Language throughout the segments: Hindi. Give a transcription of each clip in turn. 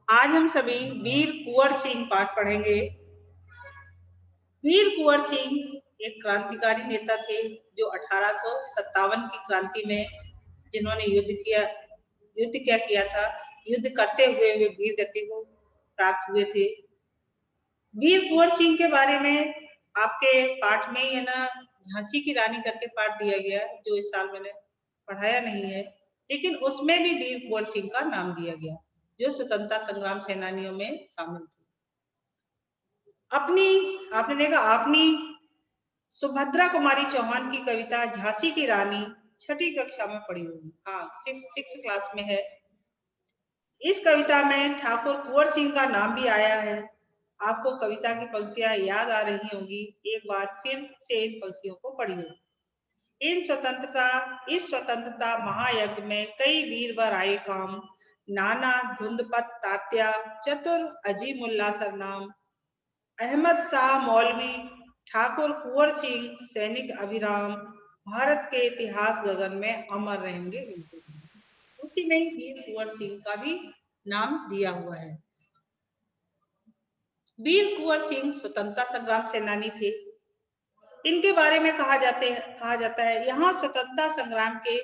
आज हम सभी वीर कुंवर सिंह पाठ पढ़ेंगे। वीर कुंवर सिंह एक क्रांतिकारी नेता थे जो 1857 की क्रांति में जिन्होंने युद्ध क्या किया था, युद्ध करते हुए वे वीर गति को प्राप्त हुए थे। वीर कुंवर सिंह के बारे में आपके पाठ में है ना, झांसी की रानी करके पाठ दिया गया है, जो इस साल मैंने पढ़ाया नहीं है, लेकिन उसमें भी वीर कुंवर सिंह का नाम दिया गया, जो स्वतंत्रता संग्राम सेनानियों में शामिल थे। आपने देखा अपनी सुभद्रा कुमारी चौहान की कविता झांसी की रानी छठी कक्षा में पढ़ी होगी। हाँ, सिक्स क्लास में है। इस कविता में ठाकुर कुंवर सिंह का नाम भी आया है। आपको कविता की पंक्तियां याद आ रही होंगी, एक बार फिर से इन पंक्तियों को पढ़िए। इस स्वतंत्रता महायज्ञ में कई वीरवर आए काम, नाना धुंधपत तात्या चतुर अजीमुल्ला सरनाम, अहमद शाह मौलवी ठाकुर कुंवर सिंह सैनिक अभिराम, भारत के इतिहास गगन में अमर रहेंगे इनके। उसी में वीर कुंवर सिंह का भी नाम दिया हुआ है। वीर कुंवर सिंह स्वतंत्रता संग्राम सेनानी थे। इनके बारे में कहा जाता है यहाँ स्वतंत्रता संग्राम के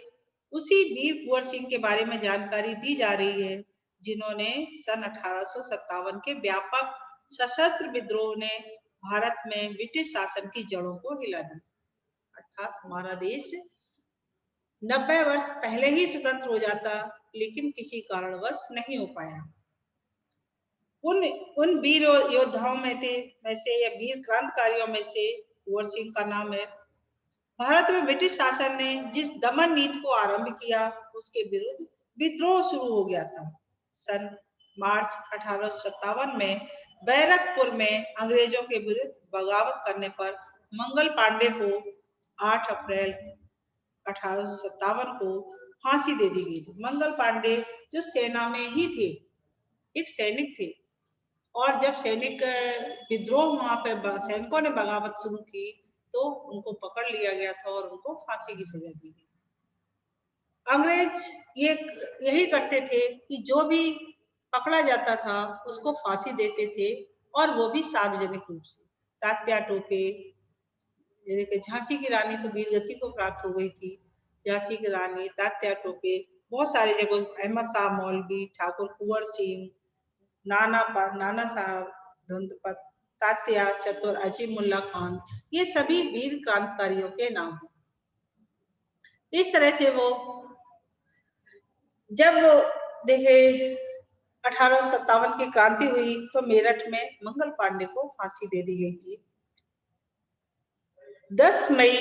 उसी वीर कुंवर सिंह के बारे में जानकारी दी जा रही है, जिन्होंने सन 1857 के व्यापक सशस्त्र विद्रोह ने भारत में ब्रिटिश शासन की जड़ों को हिला दी। अर्थात हमारा देश 90 वर्ष पहले ही स्वतंत्र हो जाता, लेकिन किसी कारणवश नहीं हो पाया। उन वीर योद्धाओं में से या वीर क्रांतिकारियों में से कुंवर सिंह का नाम है। भारत में ब्रिटिश शासन ने जिस दमन नीति को आरंभ किया, उसके विरुद्ध विद्रोह शुरू हो गया था। सन मार्च 1857 में बैरकपुर में अंग्रेजों के विरुद्ध बगावत करने पर मंगल पांडे को 8 अप्रैल 1857 को फांसी दे दी गई थी। मंगल पांडे जो सेना में ही थे, एक सैनिक थे, और जब सैनिक विद्रोह वहां पे सैनिकों ने बगावत शुरू की तो उनको पकड़ लिया गया था और उनको फांसी की सजा दी गई। अंग्रेज यही करते थे कि जो भी पकड़ा जाता था उसको फांसी देते थे, और वो भी सार्वजनिक रूप से। तात्या टोपे, झांसी की रानी तो वीरगति को प्राप्त हो गई थी, झांसी की रानी, तात्या टोपे, बहुत सारी जगह, अहमद शाह मौलवी, ठाकुर कुंवर सिंह, नाना साहब धुंधपत तात्या चतुर अजीमुल्ला खान, ये सभी वीर क्रांतिकारियों के नाम हैं। इस तरह से वो जब देखे 1857 की क्रांति हुई तो मेरठ में मंगल पांडे को फांसी दे दी गई थी। 10 मई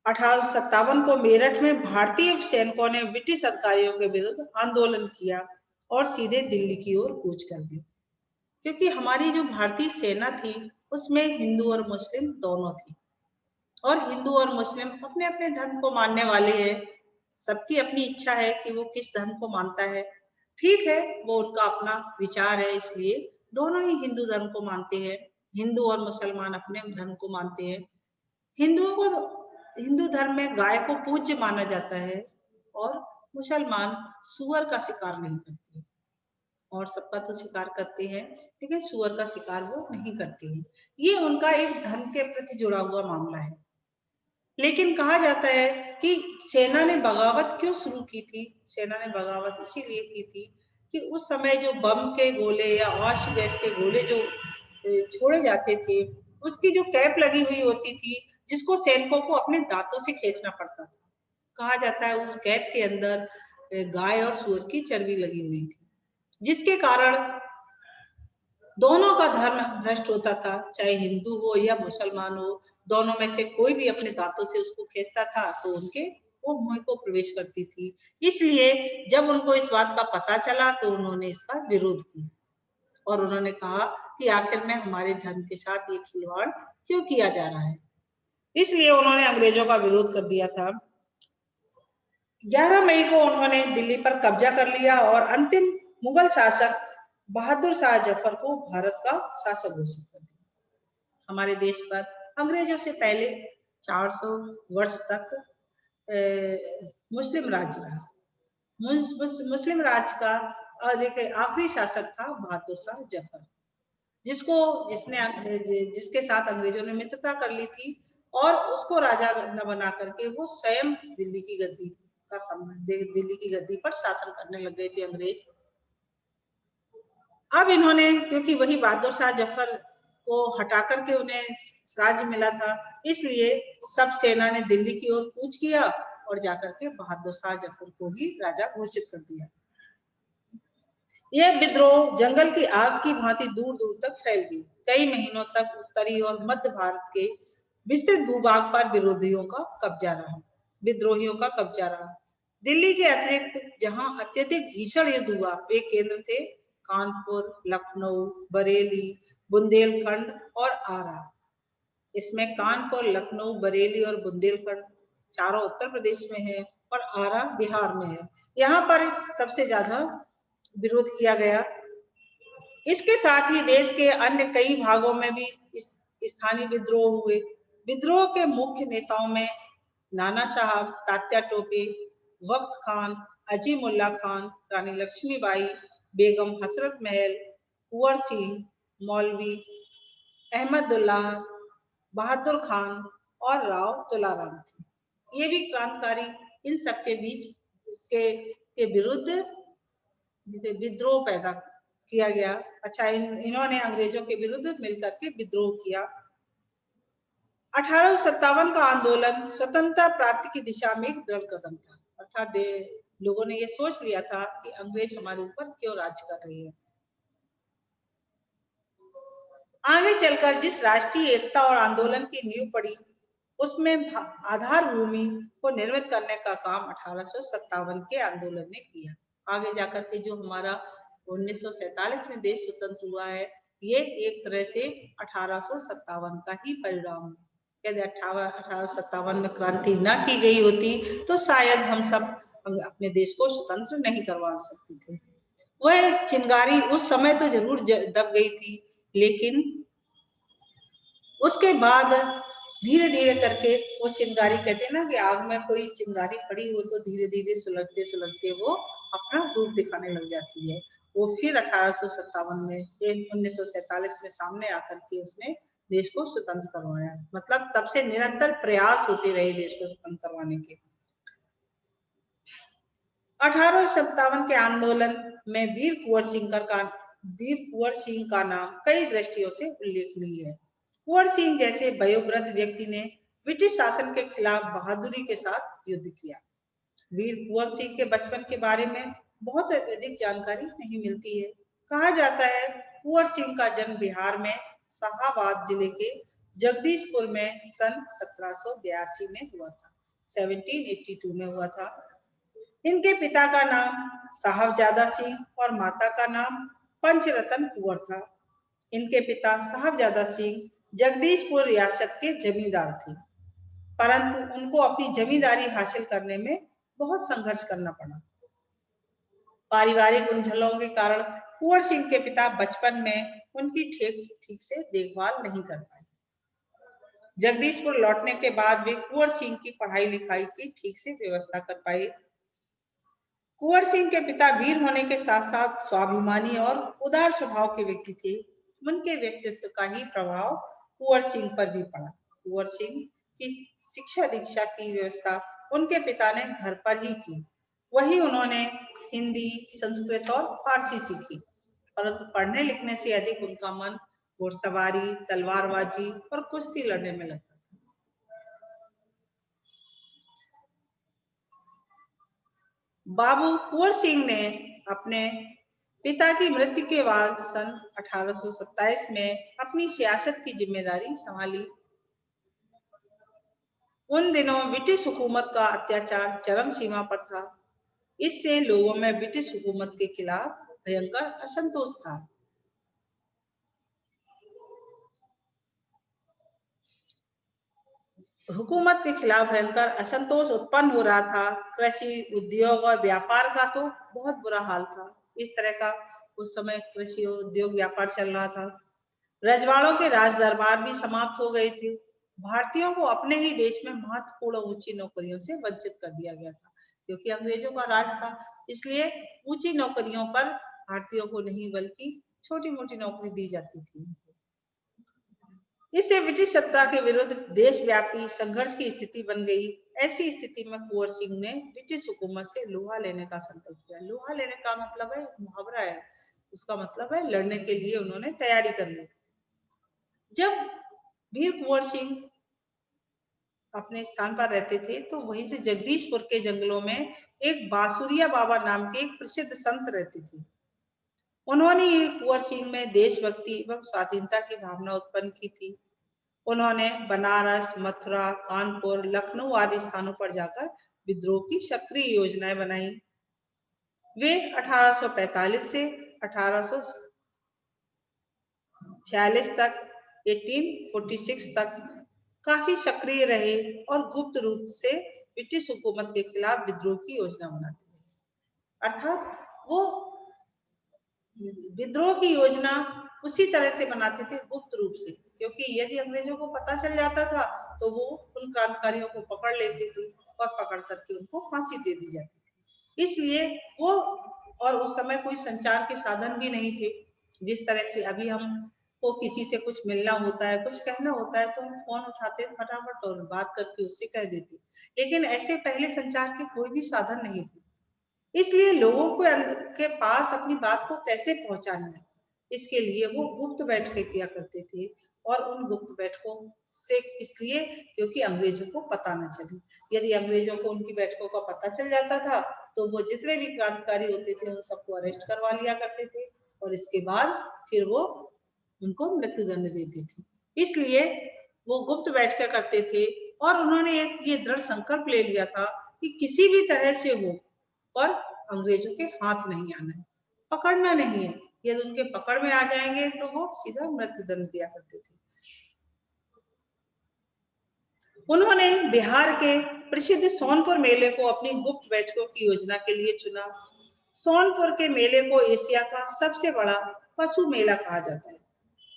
1857 को मेरठ में भारतीय सैनिकों ने ब्रिटिश अधिकारियों के विरुद्ध आंदोलन किया और सीधे दिल्ली की ओर कूच कर गए, क्योंकि हमारी जो भारतीय सेना थी उसमें हिंदू और मुस्लिम दोनों थी, और हिंदू और मुस्लिम अपने अपने धर्म को मानने वाले हैं। सबकी अपनी इच्छा है कि वो किस धर्म को मानता है, ठीक है, वो उनका अपना विचार है, इसलिए दोनों ही हिंदू धर्म को मानते हैं। हिंदू और मुसलमान अपने धर्म को मानते हैं। हिंदुओं को हिंदू धर्म में गाय को पूज्य माना जाता है, और मुसलमान सुअर का शिकार नहीं करते, और सबका तो शिकार करते हैं, लेकिन सुअर का शिकार वो नहीं करते हैं। ये उनका एक धर्म के प्रति जुड़ा हुआ मामला है। लेकिन कहा जाता है कि सेना ने बगावत क्यों शुरू की थी? सेना ने बगावत इसीलिए की थी कि उस समय जो बम के गोले या अश्व गैस के गोले जो छोड़े जाते थे, उसकी जो कैप लगी हुई होती थी, जिसको सैनिकों को अपने दांतों से खींचना पड़ता था। कहा जाता है उस कैप के अंदर गाय और सूअर की चर्बी लगी हुई थी, जिसके कारण दोनों का धर्म भ्रष्ट होता था, चाहे हिंदू हो या मुसलमान हो, दोनों में से कोई भी अपने दांतों से उसको खींचता था तो उनके वो मुंह को प्रवेश करती थी। इसलिए जब उनको इस बात का पता चला तो उन्होंने इसका विरोध किया, और उन्होंने कहा कि आखिर में हमारे धर्म के साथ ये खिलवाड़ क्यों किया जा रहा है। इसलिए उन्होंने अंग्रेजों का विरोध कर दिया था। 11 मई को उन्होंने दिल्ली पर कब्जा कर लिया और अंतिम मुगल शासक बहादुर शाह जफर को भारत का शासक घोषित कर दिया। हमारे देश पर अंग्रेजों से पहले 400 वर्ष तक मुस्लिम राज रहा। मुस्लिम राज का देखिए आखिरी शासक था बहादुर शाह जफर, जिसके साथ अंग्रेजों ने मित्रता कर ली थी और उसको राजा न बना करके वो स्वयं दिल्ली की गद्दी पर शासन करने लग गए थे अंग्रेज। अब इन्होंने, क्योंकि वही बहादुर शाह जफर को हटा करके उन्हें राज्य मिला था, इसलिए सब सेना ने दिल्ली की ओर कूच किया और जाकर के बहादुर शाह जफर को ही राजा घोषित कर दिया। यह विद्रोह जंगल की आग की भांति दूर दूर तक फैल गई। कई महीनों तक उत्तरी और मध्य भारत के विस्तृत भूभाग पर विद्रोहियों का कब्जा रहा। दिल्ली के अतिरिक्त जहां अत्यधिक भीषण युद्ध हुआ, वे केंद्र थे कानपुर, लखनऊ, बरेली, बुंदेलखंड और आरा। इसमें कानपुर, लखनऊ, बरेली और बुंदेलखंड चारों उत्तर प्रदेश में है और आरा बिहार में है। यहाँ पर सबसे ज्यादा विरोध किया गया। इसके साथ ही देश के अन्य कई भागों में भी स्थानीय विद्रोह हुए। विद्रोह के मुख्य नेताओं में नाना साहब, तात्या टोपे, वक्त खान, अजीमुल्ला खान, रानी लक्ष्मीबाई, बेगम हसरत महल, कुंवर सिंह, मौलवी अहमदुल्ला, बहादुर खान और राव तुलाराम थे। ये भी क्रांतिकारी इन सबके बीच के विरुद्ध विद्रोह पैदा किया गया। अच्छा, इन्होंने अंग्रेजों के विरुद्ध मिलकर के विद्रोह किया। 1857 का आंदोलन स्वतंत्रता प्राप्ति की दिशा में एक दृढ़ कदम था। अर्थात लोगों ने ये सोच लिया था कि अंग्रेज हमारे ऊपर क्यों राज कर रही है। आगे चलकर जिस राष्ट्रीय एकता और आंदोलन की नींव पड़ी, उसमें आधार भूमि को निर्मित करने का काम 1857 के आंदोलन ने किया। आगे जाकर के जो हमारा 1947 में देश स्वतंत्र हुआ है, ये एक तरह से 1857 का ही परिणाम है। यदि 1857 में क्रांति न की गई होती तो शायद हम सब अपने देश को स्वतंत्र नहीं करवा सकते थे। वह चिंगारी उस समय तो जरूर दब गई थी, लेकिन उसके बाद धीरे धीरे करके वो चिंगारी, कहते हैं ना कि आग में कोई चिंगारी पड़ी हो तो धीरे धीरे सुलगते सुलगते वो अपना रूप दिखाने लग जाती है। वो फिर 1857 में 1947 में सामने आकर के उसने देश को स्वतंत्र करवाया। मतलब तब से निरंतर प्रयास होते रहे देश को स्वतंत्र करवाने के। 1857 के आंदोलन में वीर कुंवर सिंह का नाम कई दृष्टियों से उल्लेखनीय है। कुंवर सिंह जैसे वयोवृद्ध व्यक्ति ने ब्रिटिश शासन के खिलाफ बहादुरी के साथ युद्ध किया। वीर कुंवर सिंह के बचपन के बारे में बहुत अधिक जानकारी नहीं मिलती है। कहा जाता है कुंवर सिंह का जन्म बिहार में शाहाबाद जिले के जगदीशपुर में सन 1782 में हुआ था। 1782 में हुआ था। इनके पिता का नाम साहबजादा सिंह और माता का नाम पंचरतन कुंवर था। इनके पिता साहबजादा सिंह जगदीशपुर रियासत के जमींदार थे, परंतु उनको अपनी जमींदारी हासिल करने में बहुत संघर्ष करना पड़ा। पारिवारिक उलझनों के कारण कुंवर सिंह के पिता बचपन में उनकी ठीक से देखभाल नहीं कर पाए। जगदीशपुर लौटने के बाद वे कुंवर सिंह की पढ़ाई लिखाई की ठीक से व्यवस्था कर पाए। कुंवर सिंह के पिता वीर होने के साथ साथ स्वाभिमानी और उदार स्वभाव के व्यक्ति थे। उनके व्यक्तित्व का ही प्रभाव कुंवर सिंह पर भी पड़ा। कुंवर सिंह की शिक्षा दीक्षा की व्यवस्था उनके पिता ने घर पर ही की। वही उन्होंने हिंदी, संस्कृत और फारसी सीखी, परंतु पढ़ने लिखने से अधिक उनका मन घुड़सवारी, तलवारबाजी और कुश्ती लड़ने में लगता था। बाबू कुंवर सिंह ने अपने पिता की मृत्यु के बाद सन 1827 में अपनी सियासत की जिम्मेदारी संभाली। उन दिनों ब्रिटिश हुकूमत का अत्याचार चरम सीमा पर था। इससे लोगों में ब्रिटिश हुकूमत के खिलाफ भयंकर असंतोष था। हुकूमत के खिलाफ भयंकर असंतोष उत्पन्न हो रहा था। कृषि, उद्योग और व्यापार का तो बहुत बुरा हाल था। इस तरह का उस समय कृषि, उद्योग, व्यापार चल रहा था। रजवाड़ों के राज दरबार भी समाप्त हो गए थे। भारतीयों को अपने ही देश में महत्वपूर्ण ऊंची नौकरियों से वंचित कर दिया गया था, क्योंकि अंग्रेजों का राज था। इसलिए ऊंची नौकरियों पर भारतीयों को नहीं बल्कि छोटी मोटी नौकरी दी जाती थी। इससे ब्रिटिश सत्ता के विरुद्ध देशव्यापी संघर्ष की स्थिति बन गई। ऐसी स्थिति में कुंवर सिंह ने ब्रिटिश हुकूमत से लोहा लेने का संकल्प किया। लोहा लेने का मतलब है, मुहावरा है, उसका मतलब है लड़ने के लिए उन्होंने तैयारी कर ली। जब वीर कुंवर सिंह अपने स्थान पर रहते थे तो वहीं से जगदीशपुर के जंगलों में एक बासुरिया बाबा नाम के एक प्रसिद्ध संत रहते थे। उन्होंने कुंवर सिंह में देशभक्ति एवं स्वाधीनता की भावना उत्पन्न की थी। उन्होंने बनारस, मथुरा, कानपुर, लखनऊ आदि स्थानों पर जाकर विद्रोह की सक्रिय योजनाएं बनाई। वे 1845 से 1846 तक 1846 तक काफी सक्रिय रहे और गुप्त रूप से ब्रिटिश हुकूमत के खिलाफ विद्रोह की योजना बनाते रहे। अर्थात वो विद्रोह की योजना उसी तरह से बनाते थे, गुप्त रूप से, क्योंकि यदि अंग्रेजों को पता चल जाता था तो वो उन क्रांतिकारियों को पकड़ लेते थे और पकड़ करके उनको फांसी दे दी जाती थी। इसलिए वो, और उस समय कोई संचार के साधन भी नहीं थे। जिस तरह से अभी हम को किसी से कुछ मिलना होता है, कुछ कहना होता है तो हम फोन उठाते फटाफट और बात करके उससे कह देते, लेकिन ऐसे पहले संचार के कोई भी साधन नहीं थे। इसलिए लोगों के पास अपनी बात को कैसे पहुंचाना है, इसके लिए वो गुप्त बैठकें किया करते थे। और उन गुप्त बैठकों से इसलिए क्योंकि अंग्रेजों को पता न चले। यदि अंग्रेजों को उनकी बैठकों का पता चल जाता था तो वो जितने भी क्रांतिकारी होते थे उन सबको अरेस्ट करवा लिया करते थे और इसके बाद फिर वो उनको मृत्युदंड देते थे। इसलिए वो गुप्त बैठकें करते थे और उन्होंने एक ये दृढ़ संकल्प ले लिया था कि किसी भी तरह से हो और अंग्रेजों के हाथ नहीं आना है, पकड़ना नहीं है। यदि उनके पकड़ में आ जाएंगे तो वो सीधा मृत्युदंड दिया करते थे। उन्होंने बिहार के प्रसिद्ध सोनपुर मेले को अपनी गुप्त बैठकों की योजना के लिए चुना। सोनपुर के मेले को एशिया का सबसे बड़ा पशु मेला कहा जाता है।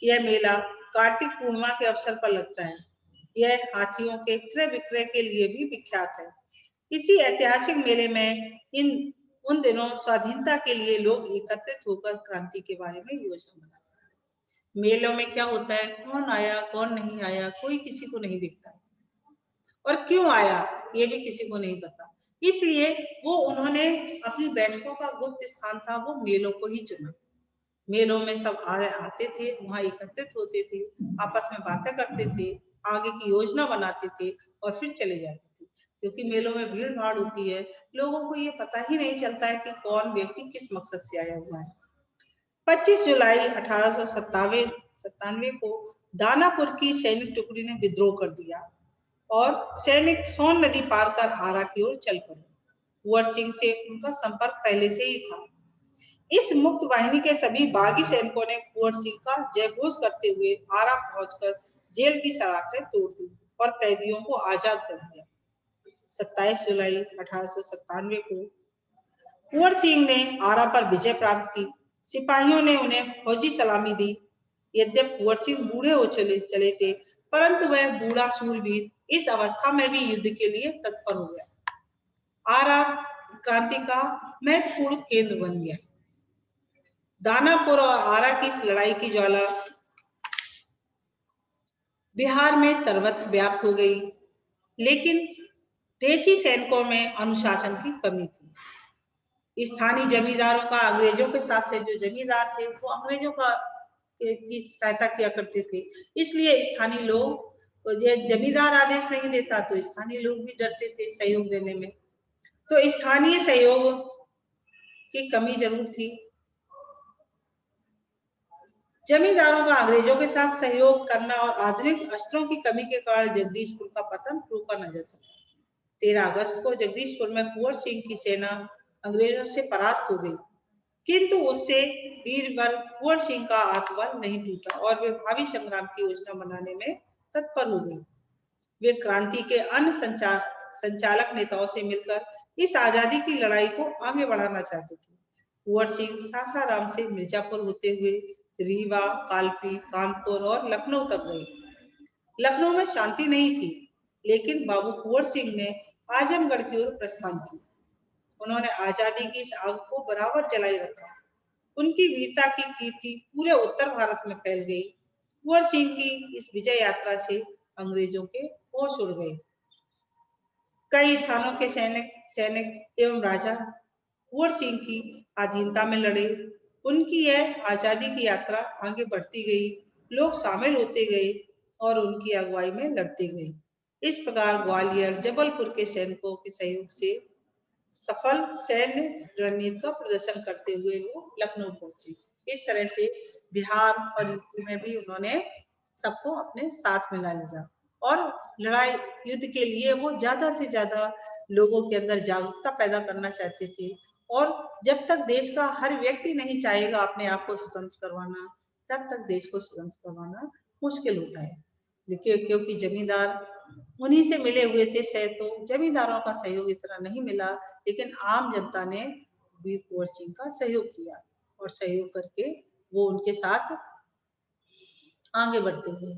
यह मेला कार्तिक पूर्णिमा के अवसर पर लगता है। यह हाथियों के क्रय विक्रय के लिए भी विख्यात है। इसी ऐतिहासिक मेले में उन दिनों स्वाधीनता के लिए लोग एकत्रित होकर क्रांति के बारे में योजना बनाते हैं। मेलों में क्या होता है, कौन आया कौन नहीं आया कोई किसी को नहीं दिखता है, और क्यों आया ये भी किसी को नहीं पता। इसलिए वो उन्होंने अपनी बैठकों का गुप्त स्थान था वो मेलों को ही चुना। मेलों में सब आते थे, वहां एकत्रित होते थे, आपस में बातें करते थे, आगे की योजना बनाते थे और फिर चले जाते थे। क्योंकि मेलों में भीड़ भाड़ होती है, लोगों को ये पता ही नहीं चलता है कि कौन व्यक्ति किस मकसद से आया हुआ है। 25 जुलाई 1897 को दानापुर की सैनिक टुकड़ी ने विद्रोह कर दिया और सैनिक सोन नदी पार कर आरा की ओर चल पड़े। कुंवर सिंह से उनका संपर्क पहले से ही था। इस मुक्त वाहिनी के सभी बागी सैनिकों ने कुंवर सिंह का जयघोष करते हुए आरा पहुंचकर जेल की सलाखें तोड़ दी और कैदियों को आजाद कर दिया। 27 जुलाई 1897 को कुंवर सिंह ने आरा पर विजय प्राप्त की। सिपाहियों ने उन्हें फौजी सलामी दी। यद्यपि कुंवर सिंह बूढ़े हो चले थे, परंतु वह बूढ़ा शूरवीर इस अवस्था में भी युद्ध के लिए तत्पर हो गया। आरा क्रांति का महत्वपूर्ण केंद्र बन गया। दानापुर और आरा की इस लड़ाई की ज्वाला बिहार में सर्वत्र व्याप्त हो गई, लेकिन देशी सैनिकों में अनुशासन की कमी थी। स्थानीय जमींदारों का अंग्रेजों के साथ से जो जमींदार थे वो अंग्रेजों की सहायता किया करते थे। इसलिए स्थानीय लोग, जमींदार आदेश नहीं देता तो स्थानीय लोग भी डरते थे सहयोग देने में। तो स्थानीय सहयोग की कमी जरूर थी। जमींदारों का अंग्रेजों के साथ सहयोग करना और आधुनिक अस्त्रों की कमी के कारण जगदीशपुर का पतन रोका न जा सका। 13 अगस्त को जगदीशपुर में कुंवर सिंह की सेना अंग्रेजों से परास्त हो गई, किंतु उससे वीरवर कुंवर सिंह का आत्मबल नहीं टूटा और वे भावी संग्राम की योजना बनाने में तत्पर हो गई। वे क्रांति के अन्य संचालक नेताओं से मिलकर इस आजादी की लड़ाई को आगे बढ़ाना चाहते थे। कुंवर सिंह सासाराम से मिर्जापुर होते हुए रीवा, कालपी, कानपुर और लखनऊ तक गए। लखनऊ में शांति नहीं थी, लेकिन बाबू कुंवर सिंह ने आजमगढ़ की ओर प्रस्थान किया। उन्होंने आजादी की इस आग को बराबर जलाई रखा। उनकी वीरता की कीर्ति पूरे उत्तर भारत में फैल गई। कुंवर सिंह की इस विजय यात्रा से अंग्रेजों के होश उड़ गए। कई स्थानों के सैनिक सैनिक एवं राजा कुंवर सिंह की अधीनता में लड़े। उनकी यह आजादी की यात्रा आगे बढ़ती गई, लोग शामिल होते गए और उनकी अगुवाई में लड़ते गए। इस प्रकार ग्वालियर जबलपुर के सैनिकों के सहयोग से सफल सैन्य रणनीति का प्रदर्शन करते हुए वो लखनऊ पहुंचे। इस तरह से बिहार और यूपी में भी उन्होंने सबको अपने साथ मिला लिया और लड़ाई युद्ध के लिए वो ज्यादा से ज्यादा लोगों के अंदर जागरूकता पैदा करना चाहते थे। और जब तक देश का हर व्यक्ति नहीं चाहेगा अपने आप को स्वतंत्र करवाना, तब तक देश को स्वतंत्र करवाना मुश्किल होता है। देखिए, क्योंकि जमींदार उन्हीं से मिले हुए थे, तो जमींदारों का सहयोग इतना नहीं मिला, लेकिन आम जनता ने वीर कुंवर सिंह का सहयोग किया और सहयोग करके वो उनके साथ आगे बढ़ते गए।